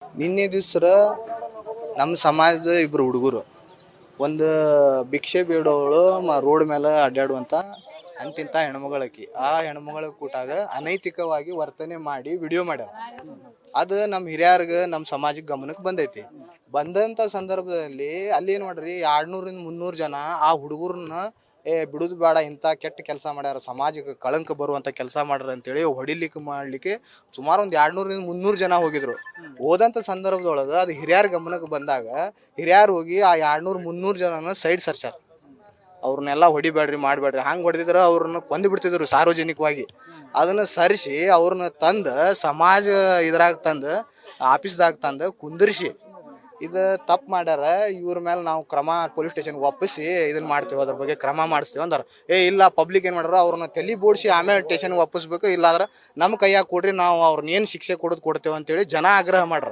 ನಿನ್ನೆ ದಿವ್ಸ ನಮ್ಮ ಸಮಾಜದ ಇಬ್ರು ಹುಡುಗರು ಒಂದು ಭಿಕ್ಷೆ ಬೇಡೋಳು ರೋಡ್ ಮೇಲೆ ಅಡ್ಡಾಡುವಂತ ಅಂತಿಂತ ಹೆಣ್ಮಗಳಕಿ ಆ ಹೆಣ್ಮಗಳ ಕೂಟಾಗ ಅನೈತಿಕವಾಗಿ ವರ್ತನೆ ಮಾಡಿ ವಿಡಿಯೋ ಮಾಡ್ಯಾರ. ಅದು ನಮ್ಮ ಹಿರಿಯರ್ಗ ನಮ್ಮ ಸಮಾಜಕ್ಕೆ ಗಮನಕ್ಕೆ ಬಂದೈತಿ. ಬಂದಂತ ಸಂದರ್ಭದಲ್ಲಿ ಅಲ್ಲಿ ಏನ್ ಮಾಡ್ರಿ 200-300 ಜನ ಆ ಹುಡುಗರನ್ನ ಬಿಡುದು ಬೇಡ, ಇಂಥ ಕೆಟ್ಟ ಕೆಲಸ ಮಾಡ್ಯಾರ, ಸಮಾಜಕ್ಕೆ ಕಳಂಕ ಬರುವಂತ ಕೆಲಸ ಮಾಡ್ರ ಅಂತೇಳಿ ಹೊಡಿಲಿಕ್ಕೆ ಮಾಡ್ಲಿಕ್ಕೆ ಸುಮಾರು ಒಂದು 200-300 ಜನ ಹೋಗಿದ್ರು. ಹೋದಂತ ಸಂದರ್ಭದೊಳಗ ಅದು ಹಿರಿಯರ ಗಮನಕ್ಕೆ ಬಂದಾಗ ಹಿರಿಯರು ಹೋಗಿ ಆ 200-300 ಜನನ ಸೈಡ್ ಸರ್ಚಾರ. ಅವ್ರನ್ನೆಲ್ಲ ಹೊಡಿಬೇಡ್ರಿ ಮಾಡ್ಬೇಡ್ರಿ, ಹಂಗೆ ಹೊಡೆದಿದ್ರ ಅವ್ರನ್ನ ಕೊಂದು ಬಿಡ್ತಿದ್ರು ಸಾರ್ವಜನಿಕವಾಗಿ. ಅದನ್ನ ಸರಿಸಿ ಅವ್ರನ್ನ ತಂದು ಸಮಾಜ ಇದ್ರಾಗ ತಂದು ಆಫೀಸ್ದಾಗ ತಂದು ಕುಂದಿರ್ಸಿ ಇದು ತಪ್ಪು ಮಾಡ್ಯಾರ, ಇವ್ರ ಮೇಲೆ ನಾವು ಕ್ರಮ ಪೊಲೀಸ್ ಸ್ಟೇಷನ್ಗೆ ಒಪ್ಪಿಸಿ ಇದನ್ನ ಮಾಡ್ತೀವಿ, ಅದ್ರ ಬಗ್ಗೆ ಕ್ರಮ ಮಾಡಿಸ್ತೀವಿ ಅಂದಾರ. ಇಲ್ಲ ಪಬ್ಲಿಕ್ ಏನು ಮಾಡ್ಯಾರ, ಅವ್ರನ್ನ ತಲೆ ಬೋಡಿಸಿ ಆಮೇಲೆ ಸ್ಟೇಷನ್ಗೆ ಒಪ್ಪಿಸ್ಬೇಕು, ಇಲ್ಲಾಂದ್ರೆ ನಮ್ಮ ಕೈಯಾಗ ಕೊಡ್ರಿ, ನಾವು ಅವ್ರನ್ನ ಏನು ಶಿಕ್ಷೆ ಕೊಡ್ತೇವೆ ಅಂತೇಳಿ ಜನ ಆಗ್ರಹ ಮಾಡ್ರ.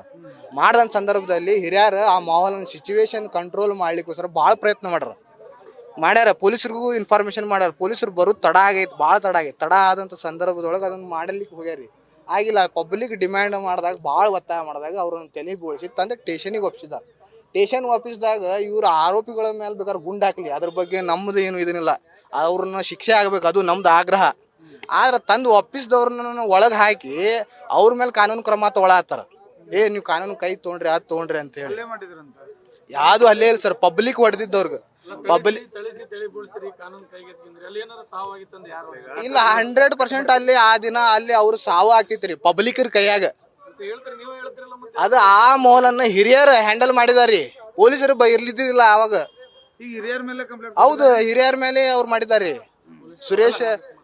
ಮಾಡ್ದಂಥ ಸಂದರ್ಭದಲ್ಲಿ ಹಿರಿಯರು ಆ ಮಾಹೋಲನ್ನ ಸಿಚುವೇಶನ್ ಕಂಟ್ರೋಲ್ ಮಾಡ್ಲಿಕ್ಕೋಸ್ಕರ ಭಾಳ ಪ್ರಯತ್ನ ಮಾಡ್ಯಾರ. ಪೊಲೀಸರಿಗೂ ಇನ್ಫಾರ್ಮೇಶನ್ ಮಾಡ್ಯಾರ. ಪೊಲೀಸರು ಬರೋದು ತಡ ಆಗೈತೆ, ಭಾಳ ತಡ ಆಗೈತೆ. ತಡ ಆದಂಥ ಸಂದರ್ಭದೊಳಗೆ ಅದನ್ನು ಮಾಡಲಿಕ್ಕೆ ಹೋಗ್ಯಾರಿ. ಆಗಿಲ್ಲ, ಪಬ್ಲಿಕ್ ಡಿಮ್ಯಾಂಡ್ ಮಾಡಿದಾಗ ಭಾಳ ಒತ್ತಾಯ ಮಾಡಿದಾಗ ಅವ್ರನ್ನ ತಲೆ ಬೋಳಿಸಿ ತಂದೆ ಸ್ಟೇಷನಿಗೆ ಒಪ್ಪಿಸಿದಾರೆ. ಸ್ಟೇಷನ್ ಒಪ್ಪಿಸಿದಾಗ ಇವ್ರು ಆರೋಪಿಗಳ ಮೇಲೆ ಬೇಕಾದ್ರೆ ಗುಂಡು ಹಾಕಲಿ, ಅದ್ರ ಬಗ್ಗೆ ನಮ್ಮದು ಏನು ಇದನ್ನಿಲ್ಲ, ಅವ್ರನ್ನ ಶಿಕ್ಷೆ ಆಗ್ಬೇಕು, ಅದು ನಮ್ದು ಆಗ್ರಹ. ಆದ್ರೆ ತಂದು ಒಪ್ಪಿಸಿದವ್ರನ್ನ ಒಳಗೆ ಹಾಕಿ ಅವ್ರ ಮೇಲೆ ಕಾನೂನು ಕ್ರಮ ತೊಗೊಳತ್ತಾರ. ನೀವು ಕಾನೂನು ಕೈ ತೊಗೊಂಡ್ರಿ ಅದು ತೊಗೊಂಡ್ರಿ ಅಂತ ಹೇಳಿ ಯಾವುದು ಅಲ್ಲೇ ಇಲ್ಲ ಸರ್. ಪಬ್ಲಿಕ್ ಹೊಡೆದಿದ್ದವ್ರಿಗೆ ಪಬ್ಲಿಕ್ ಇಲ್ಲ 100% ಅಲ್ಲಿ ಆ ದಿನ ಅಲ್ಲಿ ಅವ್ರು ಸಾವು ಆಗ್ತಿತ್ರಿ ಪಬ್ಲಿಕರ ಕೈಯಾಗ. ಅದು ಆ ಮೋಲನ್ನ ಹಿರಿಯರು ಹ್ಯಾಂಡಲ್ ಮಾಡಿದಾರಿ, ಪೊಲೀಸರು ಇರ್ಲಿದ್ದಿಲ್ಲ ಅವಾಗ. ಹೌದು, ಹಿರಿಯರ ಮೇಲೆ ಅವ್ರು ಮಾಡಿದಾರಿ.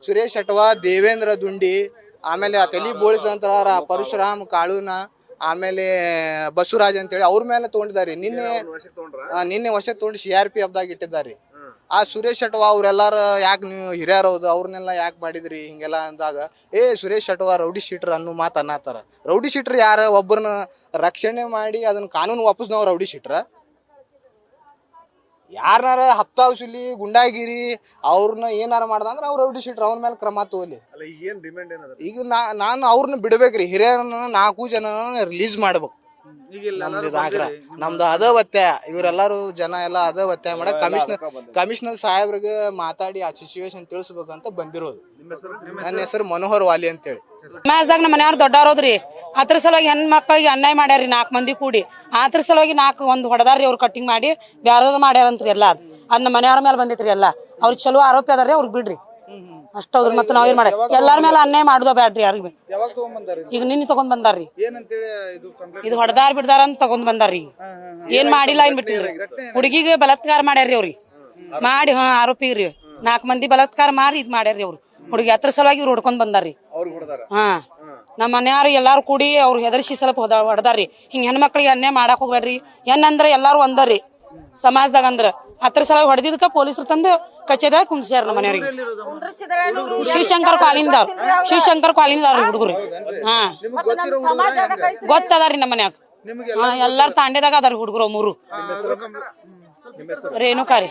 ಸುರೇಶ್ ಅಟ್ವಾ, ದೇವೇಂದ್ರ ದುಂಡಿ, ಆಮೇಲೆ ಆ ತಲಿ ಬೋಳಿಸಂತ ಪರಶುರಾಮ್ ಕಾಳುನ, ಆಮೇಲೆ ಬಸವರಾಜ್ ಅಂತೇಳಿ ಅವ್ರ ಮೇಲೆ ತಗೊಂಡಿದ್ದಾರೆ. ನಿನ್ನೆ ವಶಕ್ಕೆ ತಗೊಂಡು CRPF ದಾಗ ಇಟ್ಟಿದ್ದಾರೆ. ಆ ಸುರೇಶ್ ಅಟ್ವಾ ಅವ್ರೆಲ್ಲಾರು ಯಾಕೆ ನೀವು ಹಿರಿಯರ್ ಹೌದು ಅವ್ರನ್ನೆಲ್ಲ ಯಾಕೆ ಮಾಡಿದ್ರಿ ಹಿಂಗೆಲ್ಲ ಅಂದಾಗ ಸುರೇಶ್ ಅಟ್ವಾ ರೌಡಿ ಶೀಟರ್ ಅನ್ನೋ ಮಾತು ಅನ್ನತ್ತಾರ. ರೌಡಿ ಶೀಟರ್ ಯಾರ ಒಬ್ಬರನ್ನ ರಕ್ಷಣೆ ಮಾಡಿ ಅದನ್ನ ಕಾನೂನು ವಾಪಸ್ ನಾವು ರೌಡಿ ಶೀಟ್ರ? ಯಾರನಾರ ಹಪ್ತಾವಸಿಲಿ ಗುಂಡಾಗಿರಿ ಅವ್ರನ್ನ ಏನಾರ ಮಾಡ್ದಂದ್ರೆ ಅವ್ರು ರೌಡಿ ಶೀಟ್ರ್, ಅವ್ರ ಮೇಲೆ ಕ್ರಮ ತಗೋಲಿ. ಈಗ ನಾನು ಅವ್ರನ್ನ ಬಿಡ್ಬೇಕ್ರಿ, ಹಿರಿಯರನ್ನ 4 ಜನ ರಿಲೀಸ್ ಮಾಡ್ಬೇಕು. ನಮ್ದು ಅದ ಒತ್ತಾಯ, ಇವರೆಲ್ಲರೂ ಜನ ಎಲ್ಲ ಅದ ಒತ್ತಾಯ ಮಾಡ ಕಮಿಷನರ್ ಸಾಹೇಬ್ರಿಗೆ ಮಾತಾಡಿ ಆ ಸಿಚುವೇಶನ್ ತಿಳಿಸ್ಬೇಕಂತ ಬಂದಿರೋದು. ನನ್ನ ಹೆಸರು ಮನೋಹರ್ ವಾಲಿ ಅಂತೇಳಿ. ಸಮಾಜದಾಗ ನಮ್ಮ ಮನೆಯವ್ರು ದೊಡ್ಡವ್ರದ್ರಿ, ಅದ್ರ ಸಲುವಾಗಿ ಹೆಣ್ಮಕ್ಳಿಗೆ ಅನ್ಯಾಯ ಮಾಡ್ಯಾರಿ 4 ಮಂದಿ ಕೂಡಿ. ಅದ್ರ ಸಲುವಾಗಿ 4 ಒಂದು ಹೊಡೆದಾರ್ರಿ, ಅವ್ರು ಕಟ್ಟಿಂಗ್ ಮಾಡಿ ಬ್ಯಾರದ ಮಾಡ್ಯಾರಂತ್ರಿ. ಎಲ್ಲ ಅದ್ ನಮ್ಮ ಮನೆಯವ್ರ ಮೇಲೆ ಬಂದಿತ್ರಿ. ಎಲ್ಲ ಅವ್ರಿಗೆ ಚಲೋ ಆರೋಪಿ ಅದಾರ್ರಿ, ಅವ್ರಿಗೆ ಬಿಡ್ರಿ ಅಷ್ಟೌದ್ರ. ಮತ್ತೆ ನಾವೇನ್ ಮಾಡ ಎಲ್ಲಾರ ಮೇಲೆ ಅನ್ಯಾಯ ಮಾಡುದ ಬ್ಯಾಡ್ರಿ ಯಾರಿಗ. ಈಗ ನಿನ್ನೆ ತಗೊಂಡ್ ಬಂದಾರ್ರಿ, ಇದು ಹೊಡೆದಾರ್ ಬಿಡ್ದಾರ ಅಂತ ತಗೊಂಡ್ ಬಂದಾರ್ರಿ. ಏನ್ ಮಾಡಿಲ್ಲ ಏನ್ ಬಿಟ್ಟಿಲ್ರಿ. ಹುಡುಗಿಗೆ ಬಲಾತ್ಕಾರ ಮಾಡ್ಯಾರ್ರಿ ಅವ್ರಿಗೆ ಮಾಡಿ. ಆರೋಪಿಗ್ರಿ 4 ಮಂದಿ ಬಲಾತ್ಕಾರ ಮಾಡಿ ಇದ್ ಮಾಡ್ಯಾರ್ರಿ ಅವ್ರು ಹುಡುಗಿ. ಅದ್ರ ಸಲುವಾಗಿ ಇವ್ರು ಹೊಡ್ಕೊಂಡ್ ಬಂದಾರ್ರಿ. ನಮ್ಮ ಮನೆಯವ್ರು ಎಲ್ಲಾರು ಕೂಡಿ ಅವ್ರು ಹೆದರ್ಸಿ ಸ್ವಲ್ಪ ಹೊಡೆದಾರ್ರಿ. ಹಿಂಗ್ ಹೆಣ್ಮಕ್ಳಿಗೆ ಅನ್ಯಾಯ ಮಾಡಕ್ ಹೋಗ್ಬೇಡ್ರಿ. ಏನಂದ್ರ ಎಲ್ಲಾರು ಒಂದರಿ ಸಮಾಜದಾಗ ಅಂದ್ರ ಅದ್ರ ಸಲುವಾಗಿ ಹೊಡೆದಿದ್ಕ ಪೊಲೀಸರು ತಂದು ಕಚೇರಿಯಾಗ ಕುಂದ್ಸ್ಯಾರ ನಮ್ಮ ಮನೆಯವ್ರಿಗೆ. ಶಿವಶಂಕರ್ ಕಾಲಿಂದಾರ ಹುಡುಗರು. ಗೊತ್ತದಾರಿ ನಮ್ಮ ಮನ್ಯಾಗ. ಎಲ್ಲಾರು ತಾಂಡೆದಾಗ ಅದಾರ ಹುಡುಗರು 3. ರೇಣುಕಾರಿ.